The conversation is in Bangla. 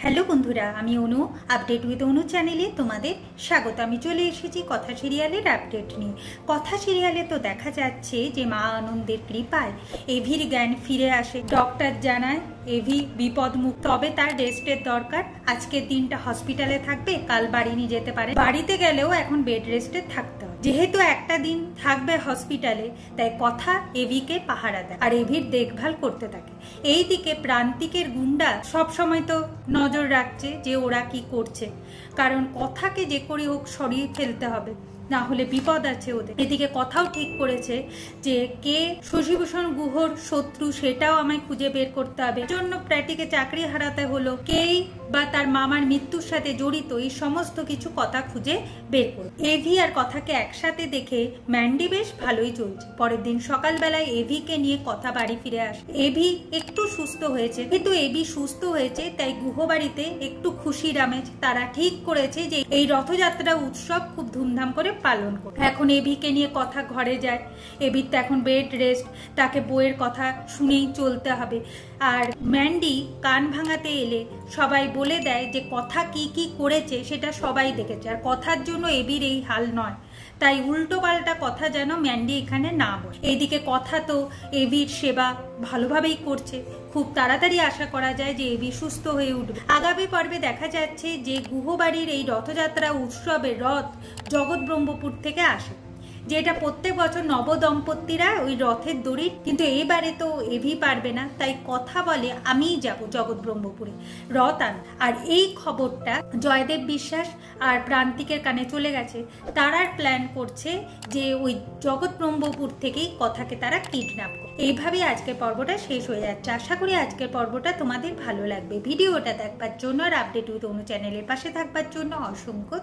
হ্যালো বন্ধুরা, আমি অনু। আপডেট উইথ অনু চ্যানেলে তোমাদের স্বাগত। আমি চলে এসেছি কথা সিরিয়ালের আপডেট নিয়ে। কথা সিরিয়ালে তো দেখা যাচ্ছে যে মা আনন্দের কৃপায় এভির জ্ঞান ফিরে আসে। ডক্টর জানায় এভি বিপদমুক্ত, তবে তার রেস্টের দরকার। আজকের দিনটা হসপিটালে থাকবে, কাল বাড়ি নিয়ে যেতে পারে। বাড়িতে গেলেও এখন বেড রেস্টে থাকতে হবে। যেহেতু একটা দিন থাকবে হসপিটালে, তাই কথা এভিকে পাহারা দেয় আর এভির দেখভাল করতে থাকে। এইদিকে প্রান্তিকের গুন্ডা সবসময় তো নজর রাখছে যে ওরা কি করছে, কারণ কথাকে যে করে হোক সরিয়ে ফেলতে হবে, না হলে বিপদ আছে ওদের। এদিকে কথাও ঠিক করেছে যে কে শশীভূষণ গুহর শত্রু সেটাও আমায় খুঁজে বের করতে হবে। জন্য প্র্যাটিকে চাকরি হারাতে হলো, কেই বা তার মামার মৃত্যুর সাথে জড়িত, এই সমস্ত কিছু কথা খুঁজে বের করবে। এভি আর কথাকে একসাথে দেখে ম্যান্ডি বেশ ভালোই চলছে। পরের দিন সকালবেলায় এভিকে নিয়ে কথা বাড়ি ফিরে আসে। এভি একটু সুস্থ হয়েছে, কিন্তু এভি সুস্থ হয়েছে তাই গুহবাড়িতে একটু খুশির আমেজ। তারা ঠিক করেছে যে এই রথযাত্রা উৎসব খুব ধুমধাম করে পালন করবে। এখন এভিকে নিয়ে কথা ঘরে যায়। এভির তো এখন বেড রেস্ট, তাকে বইয়ের কথা শুনেই চলতে হবে। আর ম্যান্ডি কান ভাঙাতে এলে সবাই বলে দেয় যে কথা কি কি করেছে সেটা সবাই দেখেছে, আর কথার জন্য এভির এই হাল নয়। তাই উল্টো পাল্টা কথা যেন ম্যান্ডি এখানে না বসে। এইদিকে কথা তো এভির সেবা ভালোভাবেই করছে। খুব তাড়াতাড়ি আশা করা যায় যে এভি সুস্থ হয়ে উঠবে। আগামী পর্বে দেখা যাচ্ছে যে গুহবাড়ির এই রথযাত্রা উৎসবের রথ জগৎব্রহ্মপুর থেকে আসে, যেটা প্রত্যেক বছর নবদম্পতিরা ওই রথের দড়ি, কিন্তু এবারে তো এভি পারবে না। তাই কথা বলে আমিই যাব জগৎব্রহ্মপুরে রথ আন। আর এই খবরটা জয়দেব বিশ্বাস আর প্রান্তিকের কানে চলে গেছে। তারা প্ল্যান করছে যে ওই জগৎব্রহ্মপুর থেকেই কথাকে তারা কিডন্যাপ করে। এইভাবেই আজকের পর্বটা শেষ হয়ে যাচ্ছে। আশা করি আজকের পর্বটা তোমাদের ভালো লাগবে। ভিডিওটা দেখবার জন্য আর আপডেট উইথ অনু চ্যানেলের পাশে থাকবার জন্য অসংখ্য